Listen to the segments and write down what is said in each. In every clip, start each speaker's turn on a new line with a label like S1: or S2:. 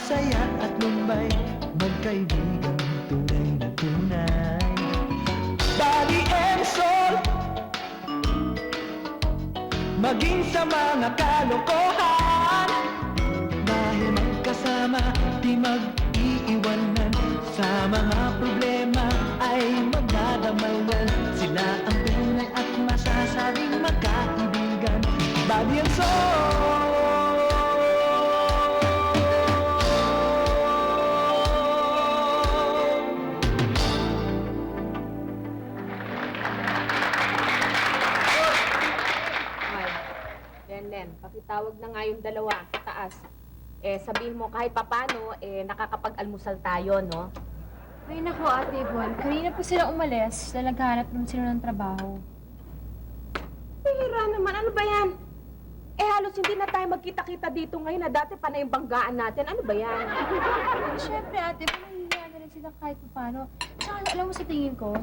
S1: saya at lumbay, magkaibigan tunay na tunay. Body and soul, maging sa mga kalokohan, dahil magkasama di mag-iiwanan. Sa mga problema ay magdadamayan, sila ang tunay at masasabing magkaibigan. Body and soul.
S2: Len, pakitawag na nga yung dalawa sa taas. Sabihin mo kahit papano, nakakapag-almusal tayo, no?
S3: Ay naku, Ate Yvonne. Kanina po sila umalis dahil naghahanap naman sila ng trabaho.
S2: Pihira naman, ano ba yan? Halos hindi na tayo magkita-kita dito ngayon na dati pa na yung banggaan natin. Ano ba yan?
S3: Siyempre, Ate, pinahihiya na rin sila kahit paano. Tsaka, alam mo sa tingin ko,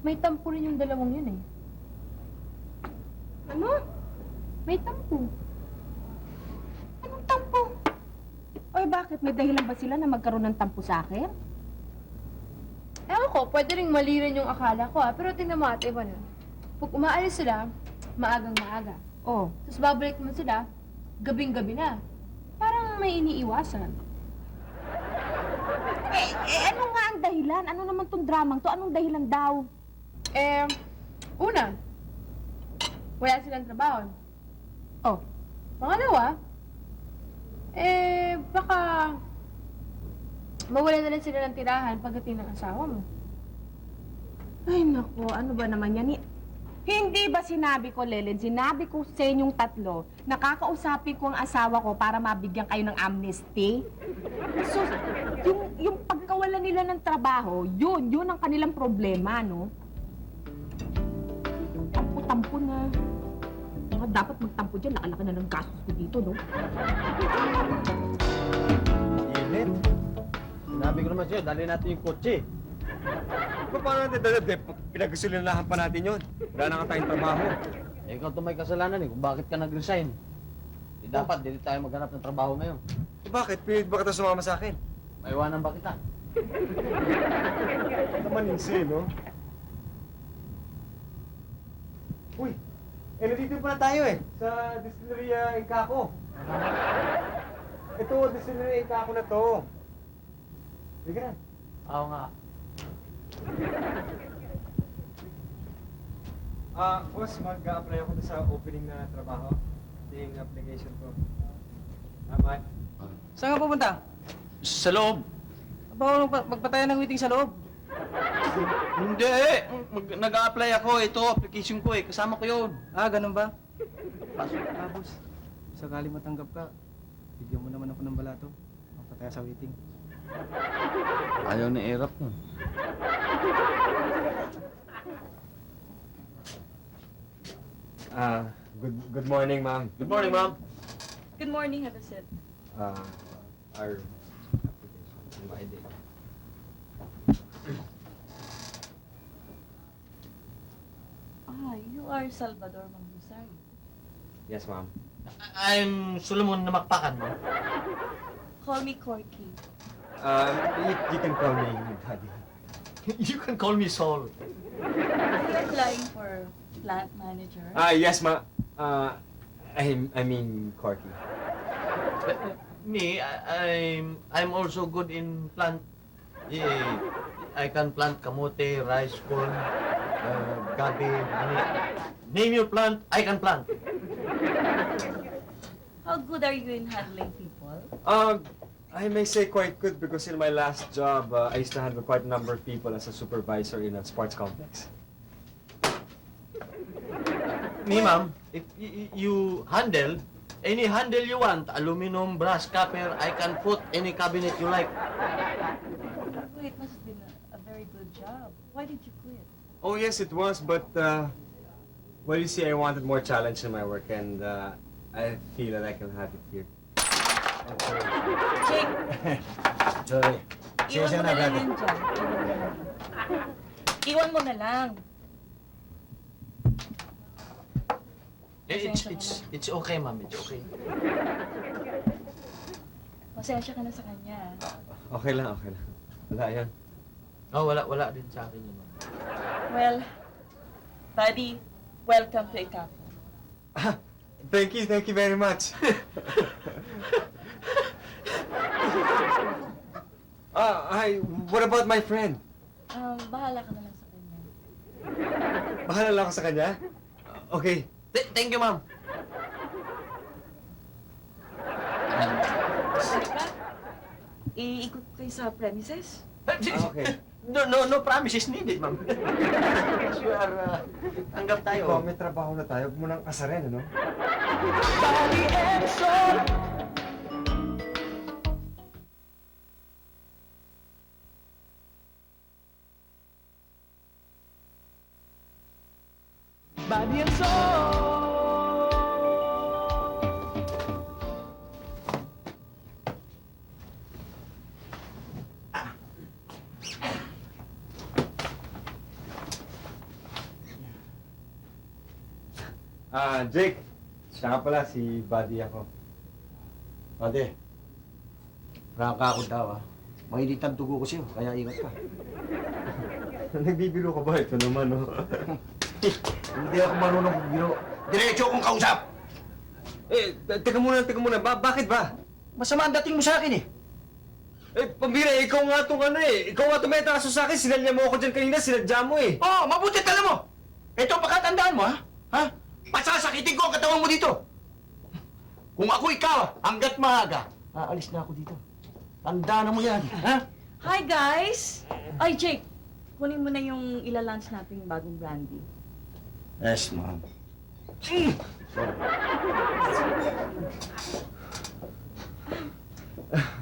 S3: may tampo rin yung dalawang yun eh.
S2: Ano?
S3: May tampo.
S2: Anong tampo? Oy, bakit? May dahilan ba sila na magkaroon ng tampo sa akin?
S3: Ewan ko, pwede rin mali rin yung akala ko pero tingnan mo, Ate Yvonne. Pag umaalis sila, maagang maaga.
S2: Oh.
S3: Tapos babalik naman sila, gabing-gabi na. Parang may iniiwasan.
S2: Ano nga ang dahilan? Ano naman tong dramang to? Anong dahilan daw?
S3: Una, wala silang trabaho.
S2: Oh.
S3: Pangalawa, baka mawala na lang sila ng tirahan pagdating ng asawa mo.
S2: Ay, naku, ano ba naman yan? Hindi ba sinabi ko, Lelen, sinabi ko sa inyong tatlo, nakakausapin ko ang asawa ko para mabigyan kayo ng amnesty? So, yung pagkawala nila ng trabaho, yun ang kanilang problema, no? Tampo-tampo na. Mga dapat magtampo dyan, laki-laki na ng gastos ko dito, no?
S4: Init. Sinabi ko naman sa'yo, dali natin yung kotse.
S5: Paano natin dadad? Pinagkasulinahan pa natin yun. Wala na nga tayong trabaho.
S4: Ikaw to may kasalanan kung bakit ka nag-resign. Di dapat, dili tayo maghanap ng trabaho ngayon.
S5: Bakit? Pilit ba kita sumama sa akin?
S4: Maiwanan ba kita?
S5: Naman insin, no? Uy! Nandito pa na tayo sa Distillery Ingkaco. Ito, Distillery Ingkaco na to. Sige na.
S4: Oo nga.
S5: Boss, mag-a-apply ako sa opening na trabaho. Ito yung application ko. Amat.
S6: Saan ka pupunta?
S7: Sa loob.
S6: Baka magpatayan ng meeting sa loob.
S7: Hindi. Nag-a-apply ako. Ito, application ko Kasama ko yun.
S6: Ganun ba?
S7: Pasok.
S6: Boss. Sakali matanggap ka, bigyan mo naman ako ng balato. Magpataya sa waiting.
S7: Ayaw ni Erap nun.
S5: Good morning, ma'am.
S7: Good morning, ma'am.
S8: Good morning, have a seat.
S5: Our application, my ID.
S8: You are Salvador Mangusay.
S5: Yes, ma'am.
S7: I'm Solomon Namakpakan, ma'am.
S8: Call me Corky.
S5: You can call me Daddy.
S7: You can call me Sol.
S8: Are you applying for plant manager?
S5: Yes, ma. I mean Corky.
S7: Me, I'm also good in plant. I can plant kamote, rice, corn, gabi, mani. Name your plant, I can plant.
S8: How good are you in handling people?
S5: I may say quite good because in my last job, I used to handle quite a number of people as a supervisor in a sports complex.
S7: Me, ma'am, if you handle any handle you want, aluminum, brass, copper, I can put any cabinet you like.
S8: Oh, it must have been a very good job. Why did you quit?
S5: Oh yes, it was, but well, you see, I wanted more challenge in my work, and I feel that I can have it here.
S8: Jake,
S4: Sorry.
S8: iwan mo na lang yan dyan. Iwan mo na lang.
S7: It's okay, ma'am. It's okay.
S8: Pasensya ka na sa kanya.
S5: Okay lang, okay lang. Wala yan.
S7: Oh, wala din sa akin yun, ma'am.
S8: Well, buddy, welcome to Ikapo.
S5: Thank you very much. Hi, what about my friend?
S8: Bahala ka na lang sa kanya.
S5: Bahala lang ako sa kanya? Okay.
S7: Thank you, ma'am.
S8: Sika, iikot ko kayo sa premises.
S5: Okay.
S7: No promises needed, ma'am. Sure, tanggap tayo.
S5: Ikaw, may trabaho na tayo. Huwag mo nang asarin, ano?
S1: Body and soul. Body and soul.
S5: Jake. Siya nga pala, si Buddy ako.
S4: Ate, prangka ako daw Mainit ang dugo ko sa'yo, kaya ingat ka.
S5: Nagbibiro ka ba? Ito naman, no?
S4: Hindi ako marunong biro. Diretso akong kausap!
S5: Teka muna. Bakit ba?
S4: Masama ang dating mo sa akin eh.
S5: Pambira, ikaw nga itong ano eh. Ikaw nga tumetaso sa akin. Sinalya mo ako dyan kanina, sinadya mo eh.
S4: Oh, mabuti tala mo! Ito, pagkatandaan mo, ha? Ha? Pasasakitin ko ang katawan mo dito! Kung ako ikaw, hanggat maaga, aalis na ako dito. Tandaan mo yan, ha?
S8: Hi, guys! Ay, Jake, kunin mo na yung ilalunch nating bagong brandy.
S4: Yes, ma'am.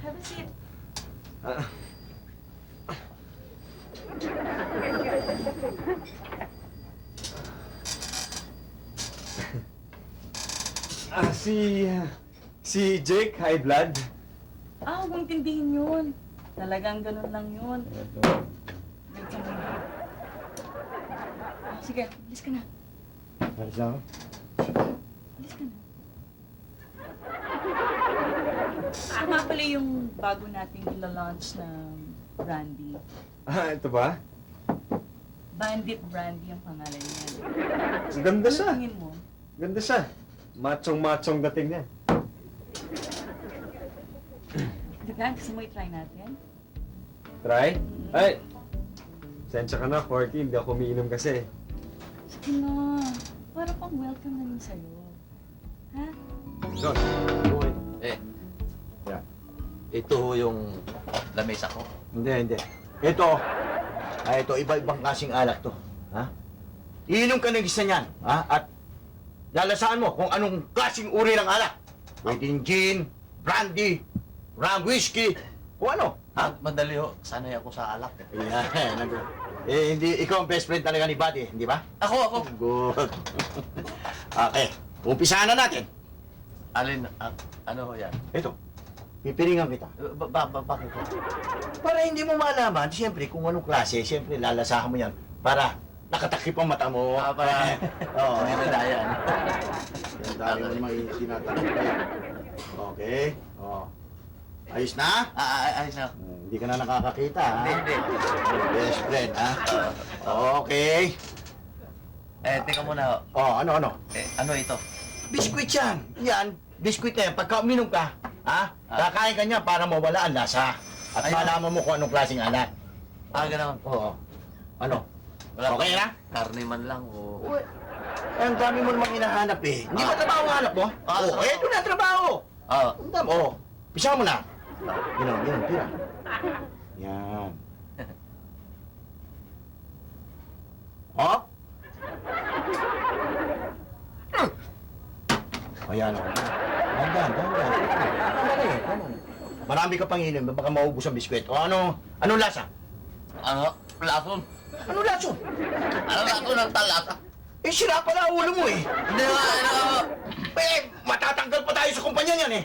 S8: Have a seat.
S5: Si Jake, high blood.
S8: Huwag mong tindihin yun. Talagang ganun lang yun. Wait ka muna. Sige, alis ka na.
S4: Alis na ako?
S8: Alis ka na. Ito nga pala yung bago nating ila-launch na brandy.
S5: Ito ba?
S8: Bandit Brandy ang pangalan niya.
S5: Ganda siya.
S8: Tingin mo?
S5: Ganda siya. Machong dating niya.
S8: Diba? Gusto mo i-try natin?
S5: Try? Ay! Sensya ka na, Corky. Hindi ako umiinom kasi.
S8: Sige na. Para pang welcome na rin sa'yo. Ha?
S5: John.
S4: Yeah.
S7: Ito ho yung lamesa ko.
S4: Hindi. Ito, iba-ibang klaseng alak to. Ha? Iinom ka ng isa niyan, ha? At lalasaan mo kung anong klaseng uri ng alak. Pwedeng gin, brandy, rum, whiskey, o ano. Ha?
S7: Madali ho. Sanay ako sa alak.
S4: Hindi, ikaw ang best friend talaga ni Buddy, hindi ba?
S7: Ako.
S4: Good. Okay, umpisahan na natin.
S7: Alin, ano ho yan?
S4: Ito, pipiringan kita.
S7: Bakit ho?
S4: Para hindi mo malaman, siyempre, kung anong klase, siyempre, lalasahan mo yan. Para nakatakip ang mata mo.
S7: Para
S4: Oo.
S7: may nadaya.
S4: Ang dami mo naman tinatanong ko yan. Okay. Oh. Ayos na?
S7: Ayos na.
S4: Hindi ka na nakakakita, ha?
S7: Hindi.
S4: Best friend, ha? Okay.
S7: Teka muna ho.
S4: Oh, ano?
S7: Ano ito?
S4: Biskuit yan. Yan. Biskuit na yan. Pagka uminom ka, ha? Kakain ka niya para mawala ang lasa. At
S7: Ayun.
S4: malaman mo kung anong klaseng anak.
S7: Gano'n.
S4: Oo. Ano? Okay na?
S7: Karne man lang o...
S4: Ang dami mo namang hinahanap eh. Hindi ba trabaho ang hanap mo? Oo,
S7: trabaho.
S4: eto na ang trabaho. Ang dami, Pisa mo na. Yun, tira. Yan. Hop. Ayan o. Dandan. Marami ka pang inom, baka maubos ang biskwit. O anong lasa?
S7: Lason.
S4: Anong laso?
S7: Ano lason ng talasa?
S4: Eh, sira pala ang ulo mo eh.
S7: Hindi
S4: Matatanggal pa tayo sa kumpanya niyan eh.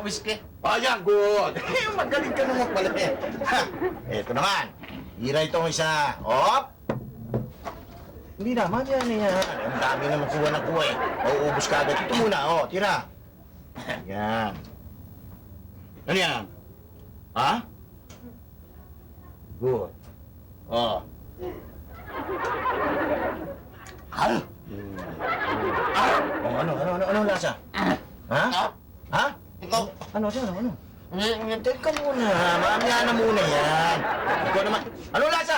S7: Whiskey.
S4: Ayan, good. Magaling ka naman pala eh. Ha, eto naman. Hira itong isa. Hop! Hindi naman yan eh. Ang dami naman kuha ng kuha eh. Mauubos ka agad. Ito muna, tira. Yan. Ano yan? Ha? Good. Oh. Ah! Oh, ano lasa? Ha? Ha?
S7: Ikaw,
S4: Ano? Teka muna, mamaya na muna yan. Ikaw naman, ano lasa?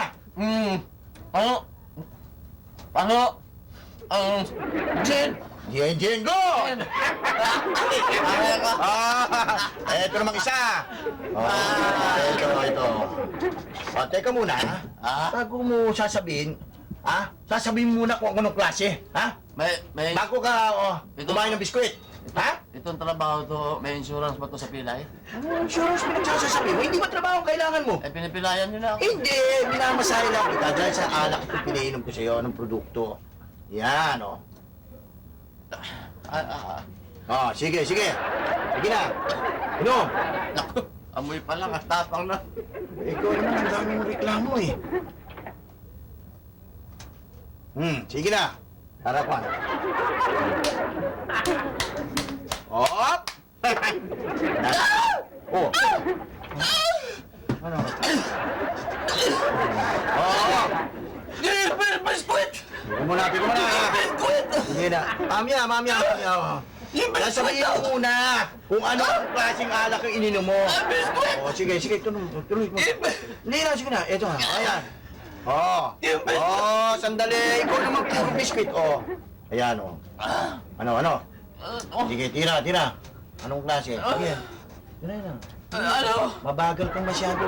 S7: Jen!
S4: Jen, go! Eto namang isa. Ito. Teka muna, bago mo sasabihin, sasabihin muna kung anong klase, ha?
S7: May
S4: Bago ka, kumain ng biskwit, ha?
S7: itong trabaho to, may insurance ba to sa pilay?
S4: Ano insurance pinagsasasabi mo? Hindi ba trabaho ang kailangan mo?
S7: Eh, pinipilayan nyo na ako.
S4: Hindi, minamasahe lang kita dahil sa alak ito pinainom ko sa'yo ng produkto. Yan, oh. Sige. Sige na. Inom.
S7: Naku, amoy pa lang at tapang na.
S4: Ikaw naman, ang daming reklamo eh. Sige na. Harapan. Op! Oh. Ano? Oh!
S7: Biskuit!
S4: Tignan mo na. Sige na. Mamaya. Sasabihin mo muna kung ano ang klaseng alak ang ininom mo. Sige, tuloy mo. Hindi na, sige na. Ito ha, ayan. Sandali. Ikaw naman puro biskuit, Ayan, Ano? Sige, tira. Anong klase? Sige. Tira na.
S7: Ano?
S4: Mabagal kang masyado.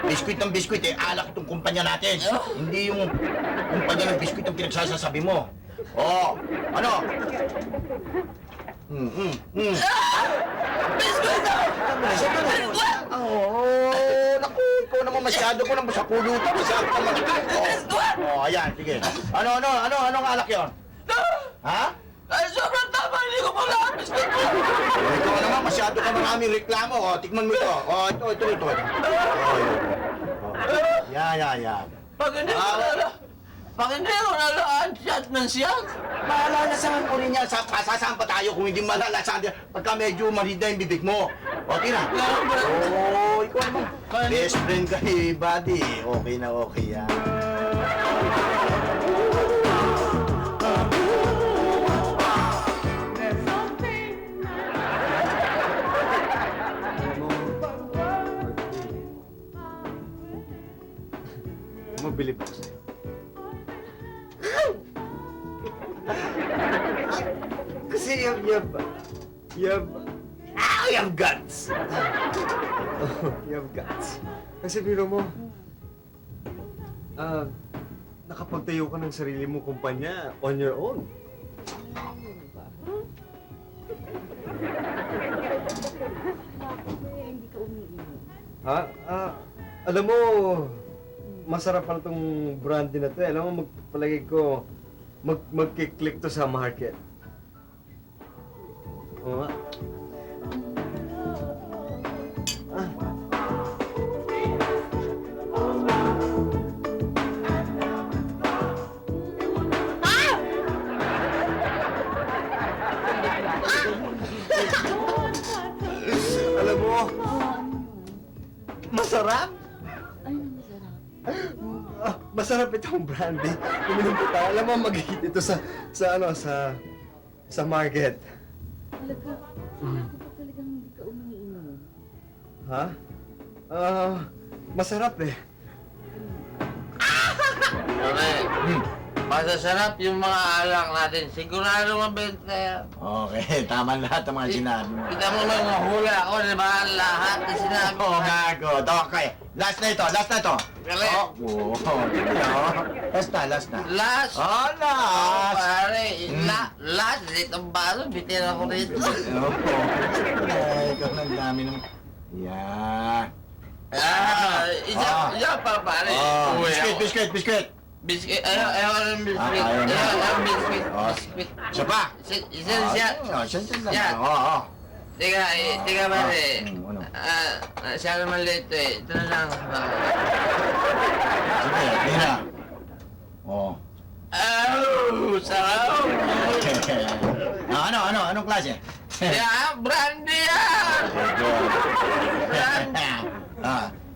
S4: Biskuit ng biskuit, alak itong kumpanya natin. Hindi yung kumpanya ng biskuit ang pinagsasasabi mo. Ano?
S7: Biskuit na!
S4: Naku, ikaw naman masyado ko naman sa pulutan. Masyado ka naman. Ayan, sige. Anong alak yun? Ha?
S7: Ay, sobrang tama, hindi ko pala ang biskuit mo!
S4: Ikaw naman, masyado ka maraming reklamo. Tikman mo ito. Ito. Yan.
S7: Pag hindi ko nalaan, shot ng siyang.
S4: Malalasahan ko rin yan. Sasaan pa tayo kung hindi malalasahan din. Pagka medyo marida yung bibig mo. Tira. Ikaw naman. Best friend ka eh, buddy. Okay na okay yan.
S5: Mabilib ako sa'yo. Kasi you have guts. You have guts. Kasi biro mo, nakapagtayo ka ng sarili mong kumpanya on your own. Ha? Alam mo, masarap pala tong brandy na to. Alam mo, magpalagay ko, magkiklik to sa market. Oo nga. Alam mo, masarap. Masarap itong brandy. Uminom ko tayo. Alam mo, mag-hit ito sa market.
S8: Talaga, ako pa talagang hindi ka umiinom.
S5: Ha? Masarap eh.
S7: Okay. Masasarap yung mga alak natin. Sigurado mabenta yan.
S4: Okay, tama lahat ng mga sinabi mo.
S7: Kita mo lang mahula ako, di ba? Lahat na sinabi mo.
S4: Gago. Okay, last na ito.
S7: Galing.
S4: Last na.
S7: Last.
S4: Last.
S7: Pare, last. Itong baso, bitin ako rito.
S4: Ikaw ang dami naman. Yan.
S7: Isa pa, pare.
S4: Biscuit.
S7: Biscuit. Ayaw ng biscuit.
S4: Ayaw na.
S7: Ayaw ng biscuit. Biscuit.
S4: Isa pa.
S7: Isa siya.
S4: Siya.
S7: Yan. Teka, pare.
S4: Ano?
S7: Siya naman lito eh. Ito na lang.
S4: Sige, tira.
S7: Sarap!
S4: Anong klase?
S7: Brandy yan!
S4: Ito.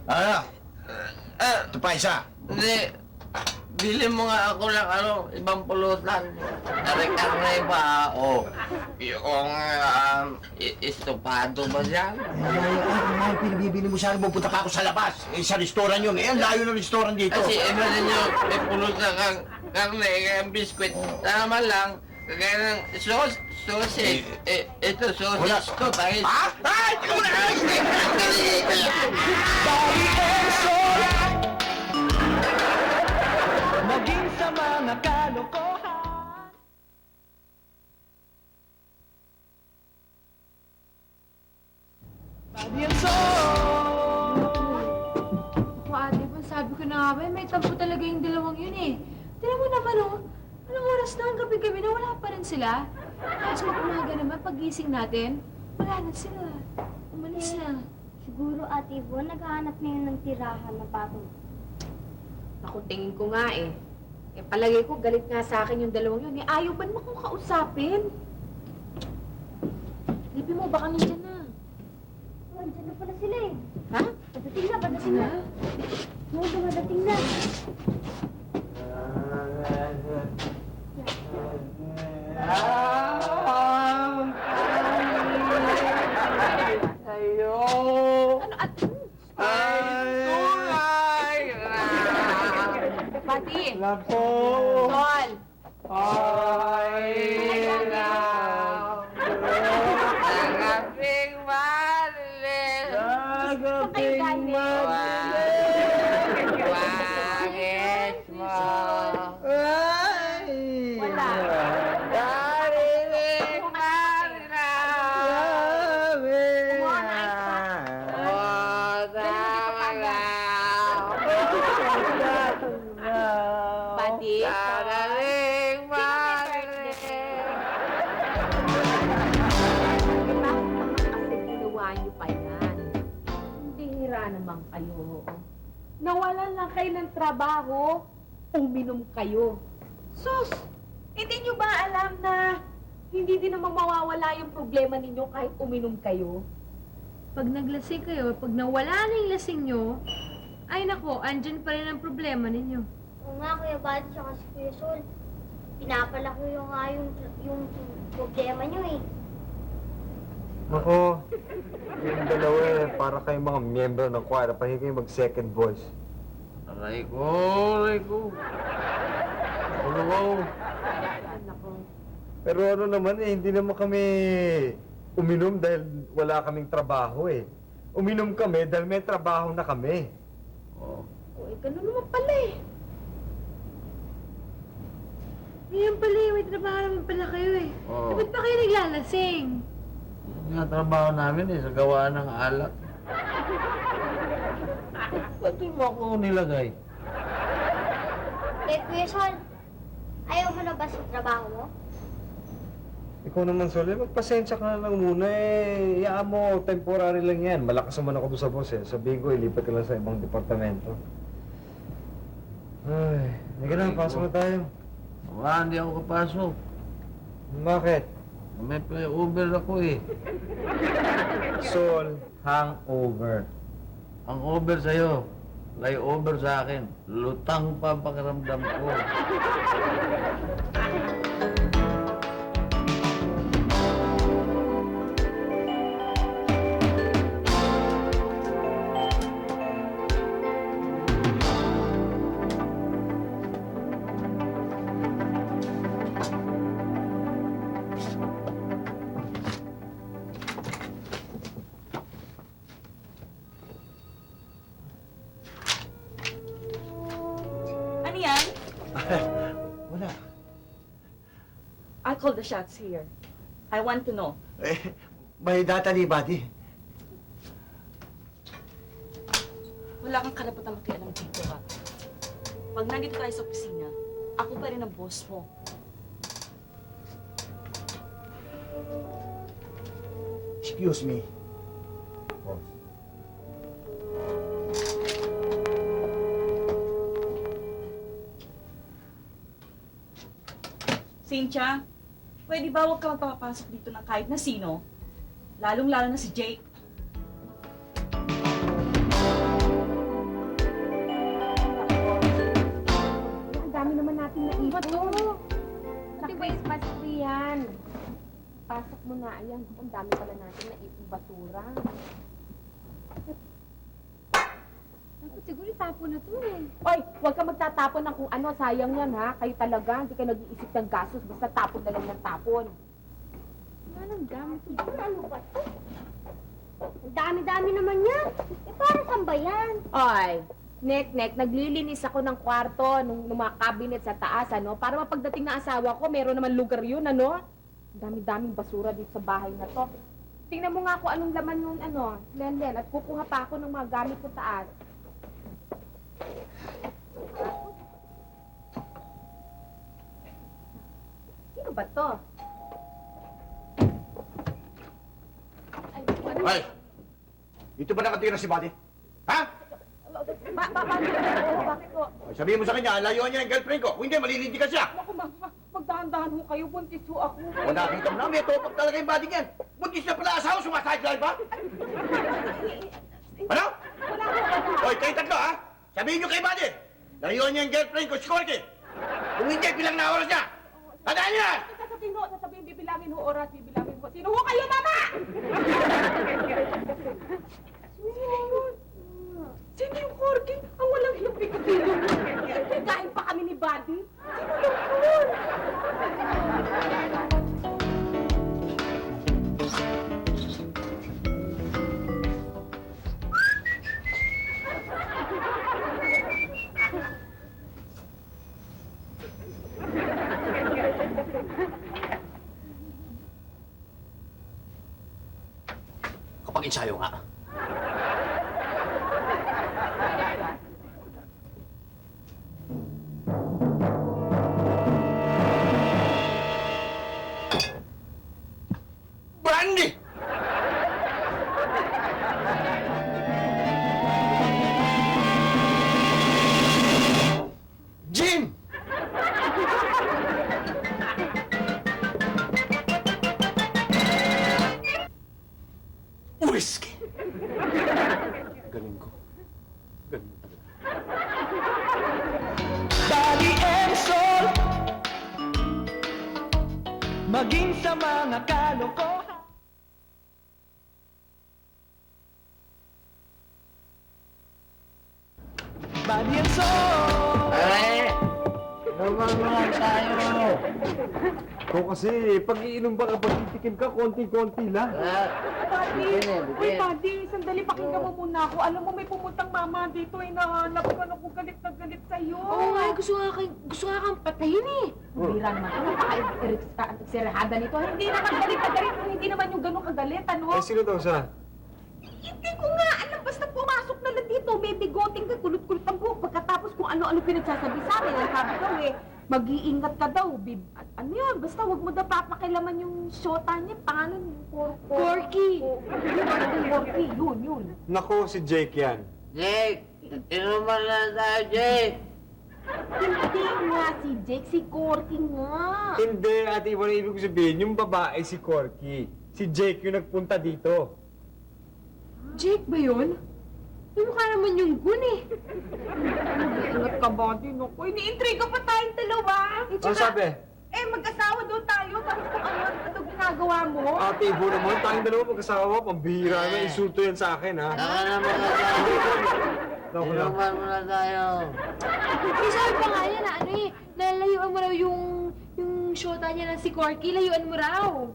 S4: Ano? Ito pa isa.
S7: Hindi. Bili mo nga ako ng ibang pulutan. Kare-kare ba? O, yung estopado ba dyan?
S4: Ay, pinibibili mo sana, pupunta pa ako sa labas. Eh, sa restaurant yun. Eh, ang layo ng restaurant dito.
S7: Kasi iba ninyo, may pulutan kang karne, kaya biskwit. Tama lang, kagaya ng sausage. Ito,
S4: Wala.
S7: sausage to, tayo.
S4: Ay! Ikaw na!
S1: Body and soul. Maging sa mga kalokohan. Body and soul.
S3: Ako ate, sabi ko na nga ba, may tampo talaga yung dalawang yun eh. Tignan mo naman oh, anong oras na ang gabi-gabi na wala pa rin sila. Tapos mag-umaga naman, pag-gising natin, wala na sila. Umalis na.
S9: Siguro, Ate Yvonne, naghahanap na yun ng tirahan na patong.
S2: Naku, tingin ko nga eh. Eh, palagay ko, galit nga sa akin yung dalawang yun. Eh, ayaw ba naman kong kausapin? Lipi mo, baka nandiyan na.
S9: Oh, andyan na pala sila eh.
S2: Ha?
S9: Padating na, padating na. Oo, dumadating na.
S2: Ano at... Pati!
S5: Nako!
S2: Sol!
S7: Nagaping malilis.
S2: Nagaping
S7: Bakit mo?
S2: Wala.
S7: Narinig na. Oh, tama na.
S2: Pati!
S7: Narinig malilis.
S2: Kasi ginawa niyo pa yan. Bihira naman kayo. Nawalan lang kayo ng trabaho, uminom kayo. Sus! Hindi niyo ba alam na hindi din naman mawawala yung problema ninyo kahit uminom kayo?
S3: Pag naglasing kayo, pag nawala na yung lasing nyo, ay nako, andyan pa rin ang problema ninyo.
S9: Oo nga, Kuya Buddy, tsaka si Kuya Sol. Pinapalaki yung nga yung problema nyo eh.
S5: Nako, yung dalawa eh, para kayong mga miyembro ng choir, pahingi kayo mag-second voice.
S7: Aray ko, aray ko. Ano ko?
S2: Nako.
S5: Pero ano naman eh, hindi naman kami uminom dahil wala kaming trabaho eh. Uminom kami dahil may trabaho na kami.
S7: Oh.
S2: O, eh, ganun naman pala eh.
S3: Ngayon pala, may trabaho naman pala kayo eh.
S7: Oo.
S3: Ba't pa kayo naglalasing?
S7: Yung nga trabaho namin eh, sa gawaan ng alak. Ba't di mo ako nilagay?
S9: Eh, Kuya Sol, ayaw mo na ba sa trabaho mo?
S5: Ikaw naman, Sol, magpasensya ka na lang muna eh. Iyaan mo, temporary lang yan. Malakas naman ako doon sa boss eh. Sabihin ko, ilipat ka lang sa ibang departamento. Ay, hindi na, pasok na tayo.
S7: Wala, hindi ako kapasok.
S5: Bakit?
S7: May play-over ako eh.
S5: Sol, hangover.
S7: Ang over sa'yo, lay-over sa akin. Lutang pa ang pakiramdam ko.
S8: Ano yan?
S4: Wala.
S8: I call the shots here. I want to know.
S4: Eh, may data ni Buddy.
S8: Wala kang karapatang makialam dito, ha? Pag nandito tayo sa opisina, ako pa rin ang boss mo.
S4: Excuse me. Boss.
S8: Cynthia, pwede ba huwag ka magpapasok dito ng kahit na sino? Lalong-lalo na si Jake.
S3: Ano ba to?
S2: Sa Christmas tree yan. Pasok mo na. Ayan, ang dami pala natin na ipong basura.
S3: Dapat siguro itapon na to eh.
S2: Oy, huwag ka magtatapon ng kung ano. Sayang yan, ha? Kayo talaga. Hindi ka nag-iisip ng gastos. Basta tapon na lang ng tapon.
S3: Wala nang gamit to.
S9: Ano ba to? Ang dami-dami naman yan. Eh, para saan ba yan?
S2: Oy, Nek, naglilinis ako ng kwarto nung mga cabinet sa taas, ano? Para mapagdating na asawa ko, meron naman lugar yun, ano? Ang dami-daming basura dito sa bahay na to. Tingnan mo nga kung anong laman nun, ano, Len, at kukuha pa ako ng mga gamit ko taas. Sino ba to?
S4: Ay! Dito ba nakatira si Buddy? Ha?
S2: Bakit ko?
S4: Ay, sabihin mo sa kanya, layuan niya yung girlfriend ko. Kung hindi, malilindi ka siya.
S2: Naku, magdahan-dahan ho kayo, buntis ho ako.
S4: O nakita mo na, may topok talaga yung body niyan. Buntis na pala asawa, sumaside ba? Ano?
S2: Wala ho.
S4: Hoy, kayo tatlo ha? Sabihin niyo kay Buddy, layuan niya yung girlfriend ko, si Corky. Kung hindi, bilang na oras niya. Tandaan niyo yan!
S2: Sasabihin, bibilangin ho oras, bibilangin ho. Sino ho kayo, mama? Sino yung Corky? Ang walang hiyang-pigil. Kain pa kami ni Buddy. Sino yun?
S7: Kapag ensayo nga.
S4: Brandy! Gin! Whiskey!
S7: Galing ko. Galing mo talaga.
S1: Body and soul. Maging sa mga kalokohan. Body and soul.
S5: Ikaw kasi, pag iinom ba kapag titikim ka, konti-konti lang.
S2: Uy, Buddy, sandali, pakinggan mo muna ako. Alam mo, may pumuntang mama dito, nahanap ko na kung galit na galit sa'yo.
S3: Oo nga, gusto nga kang patayin eh.
S2: Bira naman. Ano napaka-eksirahada nito? Hindi naman galit na galit. Hindi naman yung ganun kagalit, ano?
S5: Eh, sino daw siya?
S2: Hindi ko nga alam. Basta pumasok na lang dito. May bigoting ka, kulot-kulot ang buhok. Pagkatapos kung ano-ano pinagsasabi sa akin. Ang sabi ko mag-iingat ka daw. Ano yun? Basta wag mo daw papakilaman yung shota niya. Pangalan yung
S3: Corky.
S2: Corky. Yun.
S5: Nako, si Jake yan.
S7: Jake! Inuman na tayo, Jake!
S2: Hindi nga si Jake. Si Corky nga.
S5: Hindi, Ate Ivonne, ibig ko sabihin, yung babae si Corky. Si Jake yung nagpunta dito.
S3: Jake ba yun? Yung mukha naman yung gun eh.
S2: Mag-iingat ka, Buddy. Naku, iniintriga pa tayong dalawa.
S5: Ano sabi?
S2: Mag-asawa daw tayo. Tapos kung ano ginagawa mo.
S5: Ate Ivonne naman, tayong dalawa magkasawa, pambihira na, insulto yan sa akin, ha?
S7: Saka naman na tayo.
S5: Naku na.
S7: Inuman mo na tayo.
S3: Eh, sabi pa nga niya na ano eh, nalayuan mo raw yung shota niya na si Corky, layuan mo raw.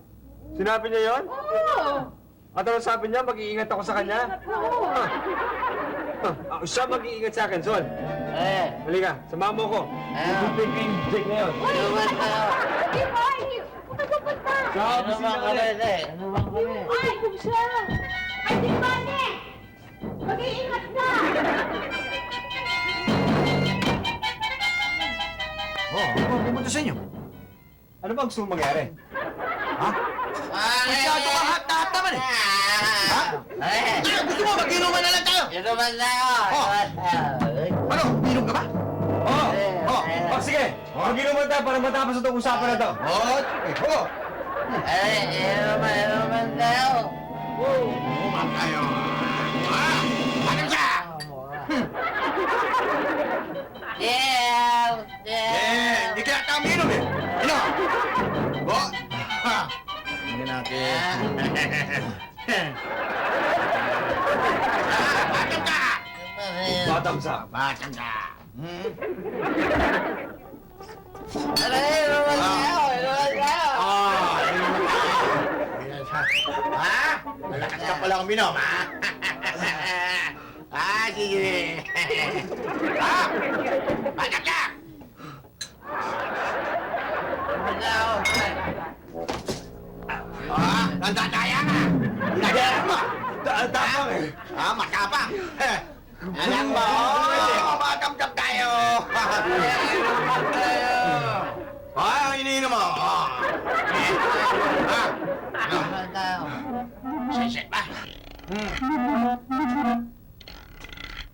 S5: Sinabi niya yon?
S3: Oo!
S5: At ano sabi niya, mag-iingat ako sa kanya?
S3: Oo!
S5: Siya mag-iingat sa akin, Sol. Halika, samahan mo ko.
S7: Ayaw.
S5: Bibig yung Jake na yun.
S7: Inuman tayo.
S2: Di ba? Punta ka punta.
S5: Sa opisina
S7: Inuman
S5: ka
S7: kami,
S5: ulit.
S7: te. Inuman kami.
S2: Ay, kung siya. Ay, di ba, ne? Mag-iingat ka.
S4: Ano pumunta sa inyo?
S5: Ano ba gusto mong mangyari?
S4: Ha? Masyado ka hot naman eh! Ha? Ano, gusto mo mag-inuman na lang tayo?
S7: Inuman tayo.
S4: Oh.
S7: Inuman tayo.
S4: Ano? Inom ka ba?
S5: Sige, mag-inuman tayo para matapos itong usapan na to.
S4: Sige.
S7: Inuman tayo.
S4: Inuman tayo. Ano siya?
S7: Yeah!
S4: Hindi ka
S7: Okay. Batang ka!
S5: Bottoms up.
S7: Batang ka! Ha? Malakas ka pala uminom, ha? Sige. Ha? Batang ka! Nandadaya ka! Nandadaya mo!
S5: Tapang eh.
S7: Matapang! Alam mo, matamtam tayo! Ang iniinom mo! Sisit ba?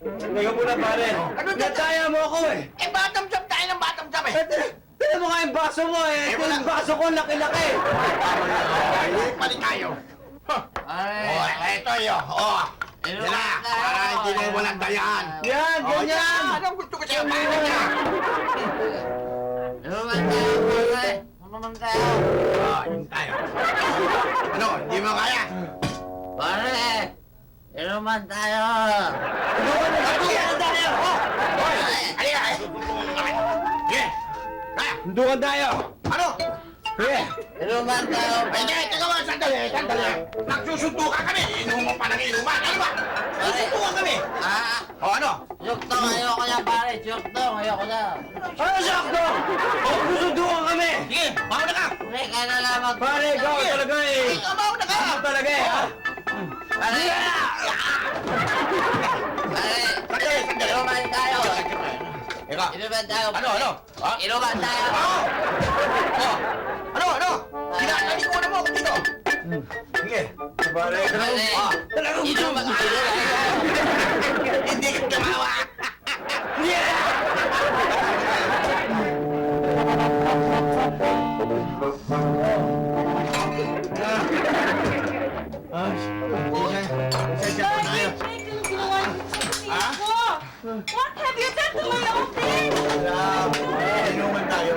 S5: Teka muna, pare.
S7: Ano
S5: Nadaya mo ako eh.
S7: Batamtam tayo ng batamtam eh!
S5: Tignan mo nga yung baso mo eh.
S7: Eh, wala.
S5: Yung baso ko, laki-laki.
S7: Palit tayo! Eto yun! Yan na! Para hindi na walang dayaan!
S5: Yan, ganyan.
S7: Anong gusto ko sa'yo? Paano ka? Yun tayo. Ano, hindi mo kaya?
S5: Inuman tayo.
S7: Halika! Sige!
S5: Hindukan tayo.
S7: Ano?
S5: Sige.
S7: Hindi, teka mo, sandali! Nagsusuntukan kami! Inuman pa ng inuman! Ano ba? Nagsusuntukan kami! O ano?
S5: Ano sakto? Oh, susundukan kami.
S7: Sige, mauna ka!
S5: Pare, ikaw talaga eh.
S7: Ikaw, mauna ka!
S5: Ako talaga eh, ha?
S7: Ikaw! Ano? Ha? Ano? Kinakalimutan mo ako dito!
S5: Sige. Pare, talagang gusto mo.
S7: Hindi ka tumawa!
S8: Jake, anong ginawa niyo sa kusina ko? What have you done to my office?
S7: Inuman tayo.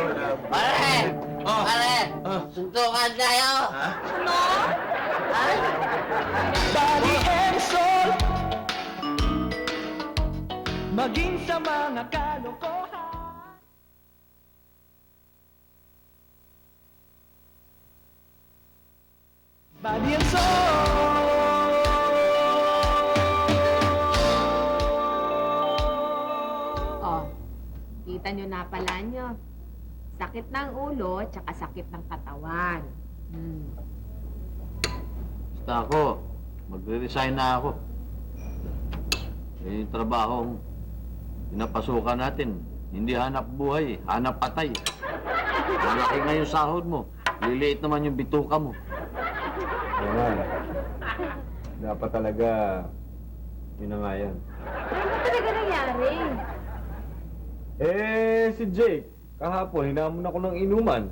S8: Ano?
S1: Body and soul. Maging sa mga kalokohan. Body and soul.
S2: Oh, kita nyo na pala nyo. Sakit ng ulo, tsaka sakit ng katawan.
S7: Basta ako, magre-resign na ako. Yung trabahong pinapasukan natin, hindi hanap buhay, hanap patay. Malaki nga yung sahod mo, liliit naman yung bituka mo.
S5: Naman. Dapat talaga, yun na nga yan.
S2: Ano talaga nangyari?
S5: Eh, si Jake, kahapon, hinamon ako ng inuman.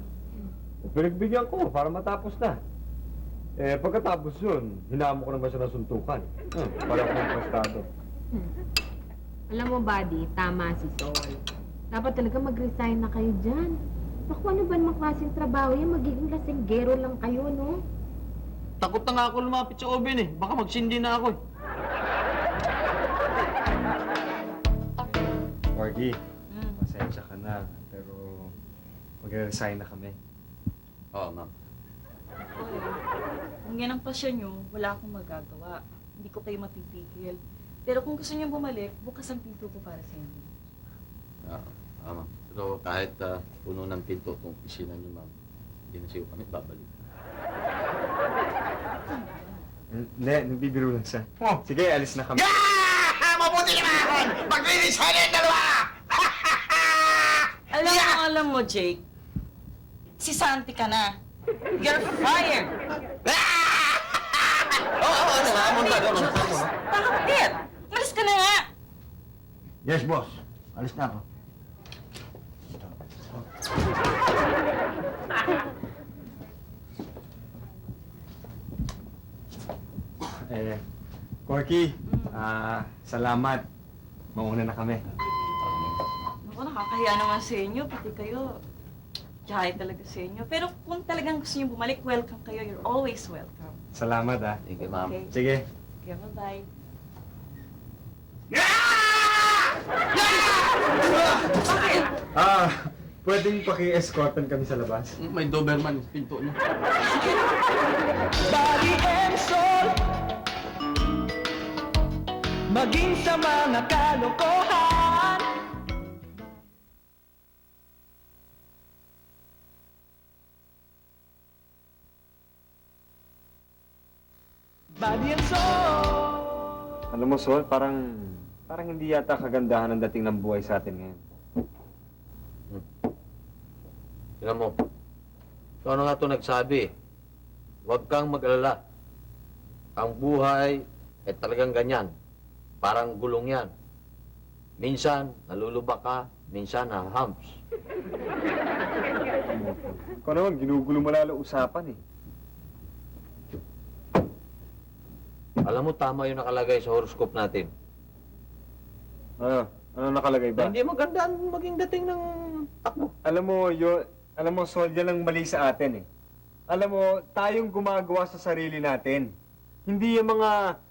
S5: Pinagbigyan ko para matapos na. Eh, pagkatapos yun, hinamon ko naman siya ng suntukan. Para akong prestado.
S2: Alam mo, buddy, tama si Sol. Dapat talaga mag-resign na kayo dyan. Naku, ano ba namang klaseng trabaho yan? Magiging lasenggero lang kayo, no?
S7: Takot na nga ako lumapit sa oven eh, baka magsindi na ako eh.
S5: Margie, pasensya ka na, pero magre-resign na kami.
S7: Oo, ma'am.
S8: Kung yan ang pasyon nyo, wala akong magagawa. Hindi ko kayo mapipigil. Pero kung gusto niyo bumalik, bukas ang pinto ko para sa inyo.
S7: Ma'am. Pero kahit puno ng pinto itong opisina niyo, ma'am, hindi na siya kami babalik.
S5: Hindi, nagbibiro lang siya. Sige, alis na kami.
S7: Mabuti naman! Magre-resign yung dalawa!
S8: Alam mo, Jake, si Santi ka na. You're fired! Bakit? Malis ka na nga!
S4: Yes, boss. Alis na ako.
S5: Corky, salamat. Mauna na kami.
S8: Naku, nakakahiya naman sa inyo, pati kayo. Jaya talaga sa inyo. Pero kung talagang gusto niyo bumalik, welcome kayo. You're always welcome.
S5: Salamat, ah.
S7: Thank you, ma'am.
S8: Okay.
S5: Sige.
S8: Okay, bye-bye.
S5: Pwedeng paki-escortan kami sa labas?
S7: May Doberman yung pinto niyo.
S1: Body and soul. Maging sa mga kalokohan. Body and soul.
S5: Alam mo, Sol, parang hindi yata kagandahan ang dating ng buhay sa atin ngayon.
S7: Tingnan mo. Ikaw na nga ito nagsabi. Huwag kang mag-alala. Ang buhay ay talagang ganyan. Parang gulong yan. Minsan, nalulubak ka. Minsan, humps.
S5: Ikaw naman, ginugulo mo lalo usapan eh.
S7: Alam mo, tama yung nakalagay sa horoscope natin.
S5: Ano? Ano nakalagay
S7: Na
S5: ba?
S7: hindi maganda ang maging dating ng takbo.
S5: Alam mo, Sol, yan ang mali sa atin eh. Alam mo, tayong gumagawa sa sarili natin. Hindi yung mga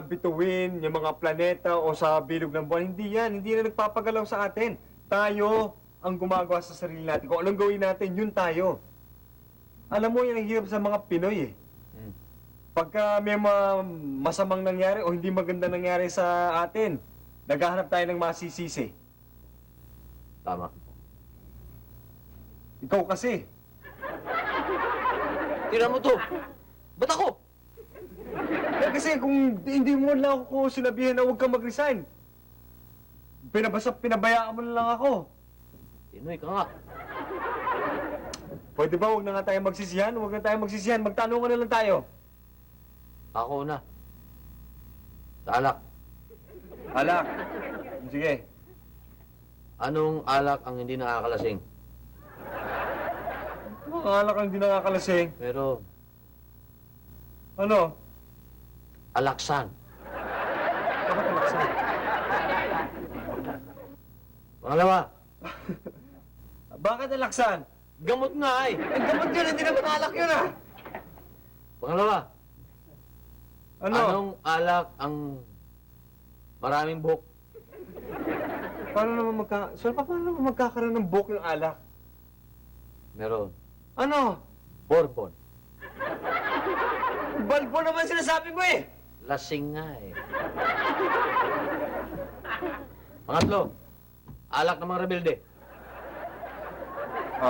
S5: bituin, yung mga planeta o sa bilog ng buwan. Hindi yan. Hindi na nagpapagalaw sa atin. Tayo ang gumagawa sa sarili natin. Kung anong gawin natin, yun tayo. Alam mo, yan ang hirap sa mga Pinoy eh. Pagka may masamang nangyari o hindi maganda nangyari sa atin, naghahanap tayo ng masisisi.
S7: Tama.
S5: Ikaw kasi.
S7: Tira mo to. Ba't ako?
S5: Kasi kung hindi mo lang ako sinabihan na huwag kang mag-resign, pinabayaan mo na lang ako.
S7: Pinoy ka nga.
S5: Pwede ba huwag na nga tayo magsisihan? Huwag na tayo magsisihan. Magtanungan na lang tayo.
S7: Ako na. Sa alak.
S5: Alak. Sige.
S7: Anong alak ang hindi nakakalasing?
S5: Mga alak ang hindi nakakalasing.
S7: Pero,
S5: Ano?
S7: alaksan.
S5: Bakit alaksan?
S7: Pangalawa,
S5: Bakit alaksan?
S7: gamot nga eh.
S5: Ang gamot yun, hindi naman alak yun ah!
S7: Pangalawa,
S5: Ano?
S7: anong alak ang maraming buhok?
S5: Paano naman magkakaroon ng buhok yung alak?
S7: Meron.
S5: Ano?
S7: Bourbon.
S5: Balbo naman sinasabi mo eh!
S7: Lasing nga eh. Pangatlo, alak ng mga rebelde.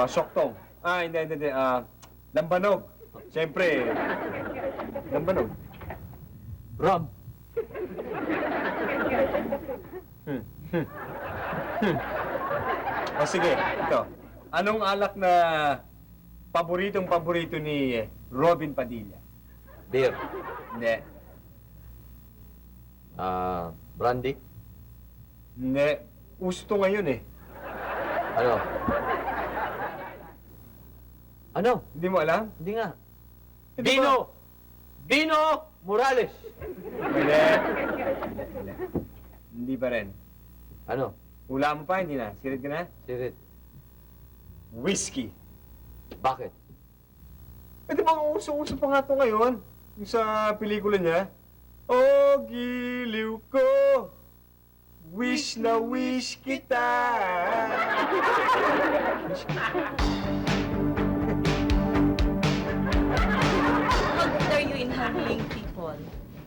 S5: Soktong. Hindi. Lambanog. Siyempre, lambanog.
S7: Rum.
S5: Sige, ito. Anong alak na paborito ni Robin Padilla?
S7: Beer.
S5: Hindi.
S7: Brandy.
S5: Hindi. Uso to ngayon eh.
S7: Ano? Ano?
S5: Hindi mo alam?
S7: Hindi nga.
S5: Hindi
S7: Bino! Bino Morales!
S5: Mali. Hindi pa rin.
S7: Ano?
S5: Hula mo pa, hindi na. Sirit ka na?
S7: Sirit.
S5: Whiskey.
S7: Bakit?
S5: Eh, di ba uso-uso pa nga to ngayon? Yung sa pelikula niya. Oh, giliw ko. Wish na wish kita.
S8: How good are you in handling people?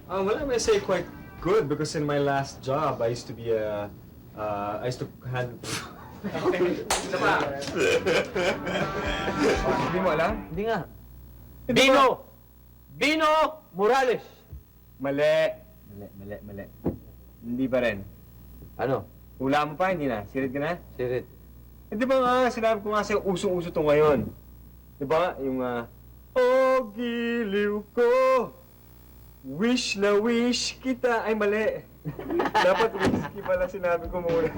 S5: Well, I may say quite good because in my last job, I used to be I used to handle... Hindi mo alam?
S7: Hindi nga.
S5: Hindi
S7: Bino! Bino Morales!
S5: Mali. Hindi pa rin.
S7: Ano?
S5: Hula mo pa, hindi na. Sirit ka na?
S7: Sirit.
S5: Eh, di ba nga, sinabi ko nga sa'yo, usong-uso to ngayon. Di ba? Yung, oh, giliw ko. Wish na wish kita. Ay, mali. Dapat whiskey pala sinabi ko muna.